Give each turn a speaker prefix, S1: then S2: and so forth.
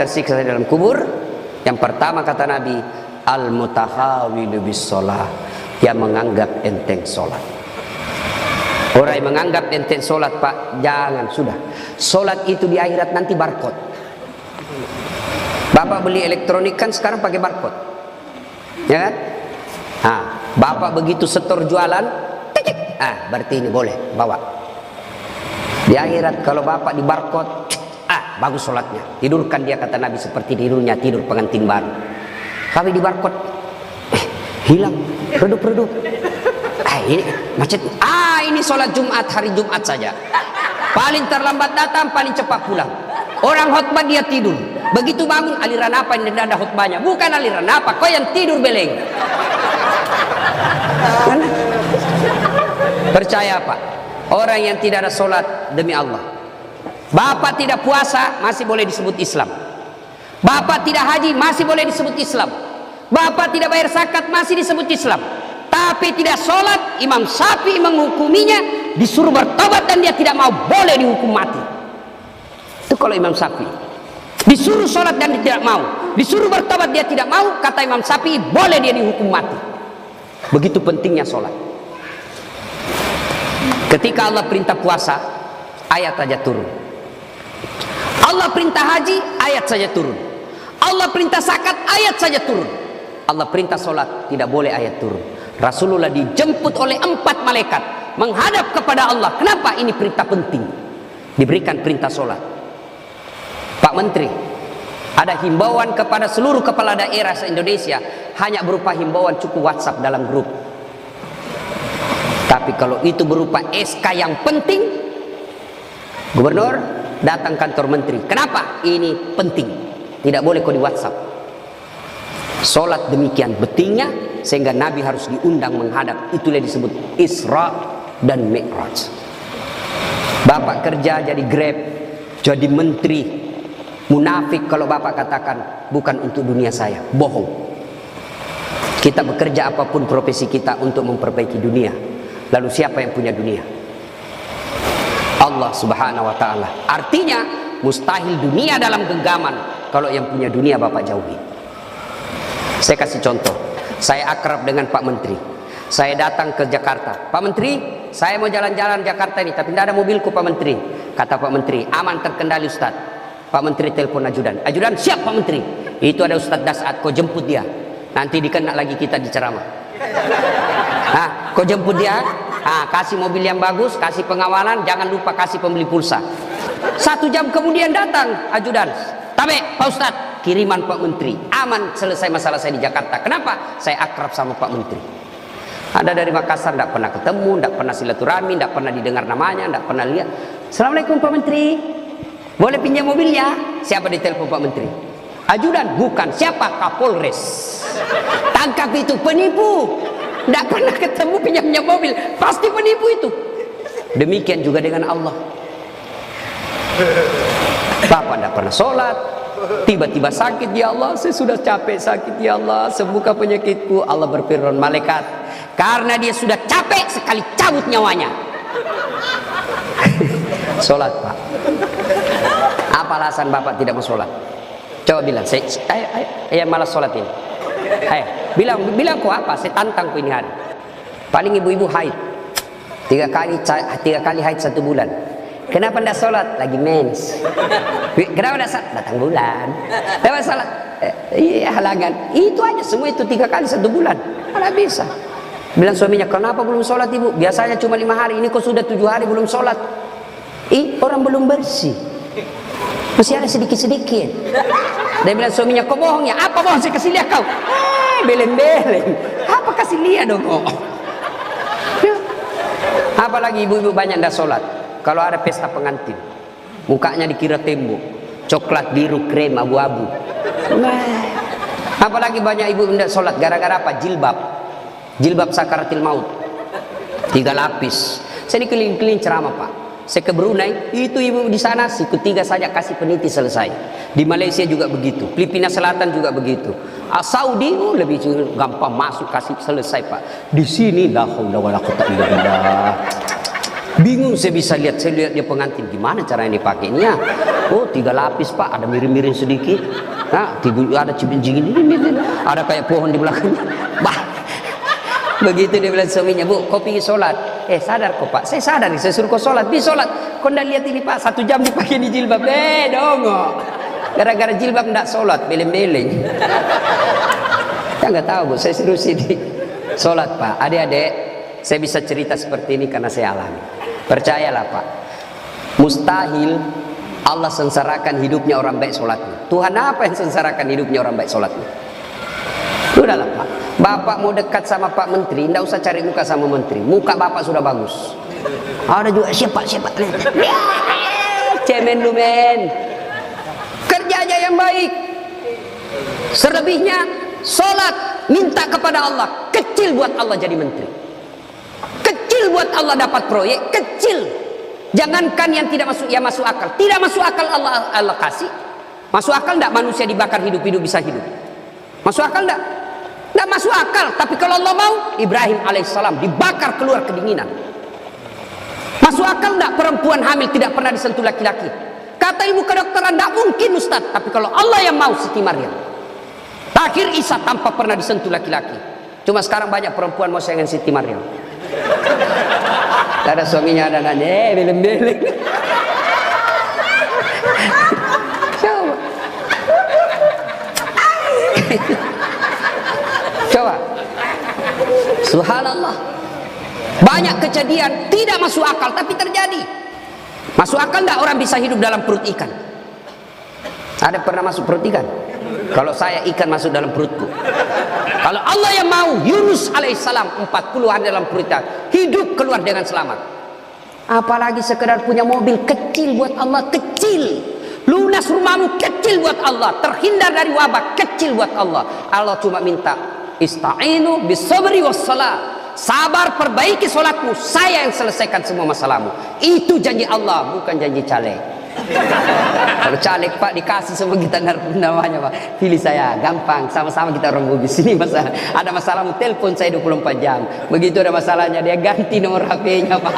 S1: tersiksa di dalam kubur? Yang pertama kata Nabi, al-mutahawilu bis shalah, yang menganggap enteng sholat. Orang yang menganggap enteng sholat, Pak, jangan, sudah. Sholat itu di akhirat nanti barcode. Bapak beli elektronik kan sekarang pakai barcode, ya kan? Nah, Bapak begitu setor jualan, titik, berarti ini boleh bawa. Di akhirat kalau Bapak di barcode, bagus sholatnya, tidurkan dia kata Nabi seperti tidurnya tidur pengantin baru. Tapi di barcode hilang, redup-redup. Ini macet. Ini sholat Jumat, hari Jumat saja. Paling terlambat datang, paling cepat pulang. Orang khutbah dia tidur. Begitu bangun, aliran apa yang tidak ada khutbahnya? Bukan aliran apa, kau yang tidur beleng. Percaya Pak, orang yang tidak ada sholat demi Allah. Bapak tidak puasa masih boleh disebut Islam. Bapak tidak haji masih boleh disebut Islam. Bapak tidak bayar zakat masih disebut Islam. Tapi tidak sholat, Imam Syafi'i menghukuminya, disuruh bertobat dan dia tidak mau, boleh dihukum mati. Itu kalau Imam Syafi'i. Disuruh sholat dan dia tidak mau, disuruh bertobat dia tidak mau, kata Imam Syafi'i boleh dia dihukum mati. Begitu pentingnya sholat. Ketika Allah perintah puasa, ayat saja turun. Allah perintah haji, ayat saja turun. Allah perintah zakat, ayat saja turun. Allah perintah sholat, tidak boleh ayat turun. Rasulullah dijemput oleh 4 malaikat menghadap kepada Allah. Kenapa? Ini perintah penting. Diberikan perintah sholat. Pak Menteri, ada himbauan kepada seluruh kepala daerah se-Indonesia, hanya berupa himbauan cukup WhatsApp dalam grup. Tapi kalau itu berupa SK yang penting, Gubernur datang kantor Menteri. Kenapa? Ini penting, tidak boleh kok di WhatsApp. Sholat demikian pentingnya sehingga Nabi harus diundang menghadap. Itulah disebut Isra dan Mi'raj. Bapak kerja jadi Grab, jadi menteri, munafik kalau Bapak katakan bukan untuk dunia saya, bohong. Kita bekerja apapun profesi kita untuk memperbaiki dunia. Lalu siapa yang punya dunia? Allah Subhanahu wa ta'ala. Artinya mustahil dunia dalam genggaman. Kalau yang punya dunia Bapak jauhi. Saya kasih contoh. Saya akrab dengan Pak Menteri. Saya datang ke Jakarta. Pak Menteri, saya mau jalan-jalan Jakarta ini, tapi tidak ada mobilku Pak Menteri. Kata Pak Menteri, aman terkendali Ustaz. Pak Menteri telepon ajudan. Ajudan, siap Pak Menteri. Itu ada Ustaz Dasat, kau jemput dia. Nanti dikena lagi kita di ceramah. Kau jemput dia. Kasih mobil yang bagus, kasih pengawalan, jangan lupa kasih pembeli pulsa. 1 jam kemudian datang ajudan. Tapi Pak Ustaz, kiriman Pak Menteri, aman, selesai masalah saya di Jakarta. Kenapa? Saya akrab sama Pak Menteri. Ada dari Makassar, tidak pernah ketemu, tidak pernah silaturahmi, tidak pernah didengar namanya, tidak pernah lihat. Assalamualaikum Pak Menteri, boleh pinjam mobilnya? Siapa ditelepon Pak Menteri? Ajudan, bukan. Siapa? Kapolres. Tangkap itu, penipu. Tidak pernah ketemu, pinjam mobil, pasti penipu itu. Demikian juga dengan Allah. Bapak tidak pernah sholat, tiba-tiba sakit, ya Allah saya sudah capek sakit, ya Allah sembuhkan penyakitku. Allah berfirman, malaikat, karena dia sudah capek sekali cabut nyawanya. Sholat Pak. Apa alasan Bapak tidak mau sholat? Coba bilang, saya malas sholat ini. Bilang kok apa? Saya tantang ini hari. Paling ibu-ibu haid 3 kali haid 1 bulan. Kenapa tidak sholat? Lagi mens. Kenapa tidak sholat? Datang bulan. Kenapa sholat? Iya halangan. Itu aja semua itu 3 kali 1 bulan. Mana bisa? Bilang suaminya, kenapa belum sholat ibu? Biasanya cuma 5 hari. Ini kok sudah 7 hari belum sholat? Orang belum bersih. Masih ada sedikit-sedikit. Dia bilang suaminya, kau bohong ya? Apa bohong? Saya kasih lihat kau. Beleng-beleng. Apa kasih lihat dong kau? Apalagi ibu-ibu banyak tidak sholat. Kalau ada pesta pengantin, mukanya dikira tembok, coklat, biru, krem, abu-abu. Apalagi banyak ibu tidak sholat gara-gara apa? Jilbab sakaratil maut 3 lapis. Saya dikeliling-keliling ceramah Pak. Saya ke Brunei, itu ibu di sana siku 3 saja kasih peniti selesai. Di Malaysia juga begitu, Filipina Selatan juga begitu. Saudi lebih gampang masuk kasih selesai Pak. Di sini la haula wala quwwata illa billah. Bingung saya bisa lihat, dia pengantin, gimana caranya dipakainya? Oh 3 lapis pak, ada miring-miring sedikit, nah, ada cibin-cibin ini, ada kayak pohon di belakangnya. Bah, begitu dia bilang suaminya, bu, kau pergi sholat. Sadar kok pak, saya sadar, saya suruh kau sholat, pergi sholat. Kau ndak lihat ini pak, 1 jam dipakai di jilbab, dongo. Gara-gara jilbab ndak sholat, beleng-beleng. Saya nggak tahu bu, saya suruh sini sholat pak. Adik-adik, saya bisa cerita seperti ini karena saya alami. Percayalah pak, mustahil Allah sengsarakan hidupnya orang baik sholatnya. Tuhan apa yang sengsarakan hidupnya orang baik sholatnya? Udahlah pak, bapak mau dekat sama Pak Menteri, ndak usah cari muka sama Menteri, muka bapak sudah bagus. Ada juga siapa cemen lu men, kerja aja yang baik. Selebihnya sholat, minta kepada Allah. Kecil buat Allah jadi menteri, kecil buat Allah dapat proyek, kecil. Jangankan yang tidak masuk, ya masuk akal. Tidak masuk akal Allah kasih. Masuk akal enggak manusia dibakar hidup-hidup bisa hidup? Masuk akal enggak? Enggak masuk akal. Tapi kalau Allah mau, Ibrahim alaihissalam dibakar keluar kedinginan. Masuk akal enggak perempuan hamil tidak pernah disentuh laki-laki? Kata ilmu kedokteran enggak mungkin Ustaz. Tapi kalau Allah yang mau, Siti Maryam Tahir Isa tanpa pernah disentuh laki-laki. Cuma sekarang banyak perempuan mau sayangin Siti Maryam. Ada suaminya, ada anaknya, beleng-beleng. Coba. Coba. Subhanallah. Banyak kejadian tidak masuk akal tapi terjadi. Masuk akal enggak orang bisa hidup dalam perut ikan? Ada pernah masuk perut ikan? Kalau saya ikan masuk dalam perutku. Kalau Allah yang mau, Yunus alaihissalam 40 hari dalam perut ikan, hidup keluar dengan selamat. Apalagi sekedar punya mobil kecil buat Allah, kecil. Lunas rumahmu kecil buat Allah, terhindar dari wabah kecil buat Allah. Allah cuma minta ista'inu bisabri wassalah. Sabar, perbaiki sholatmu, saya yang selesaikan semua masalahmu. Itu janji Allah, bukan janji caleg. Kalau caleg pak dikasih semua kita namanya pak, pilih saya, gampang, sama-sama kita orang Bugis. Ini masalah, ada masalahmu telepon saya 24 jam. Begitu ada masalahnya dia ganti nomor HP-nya pak.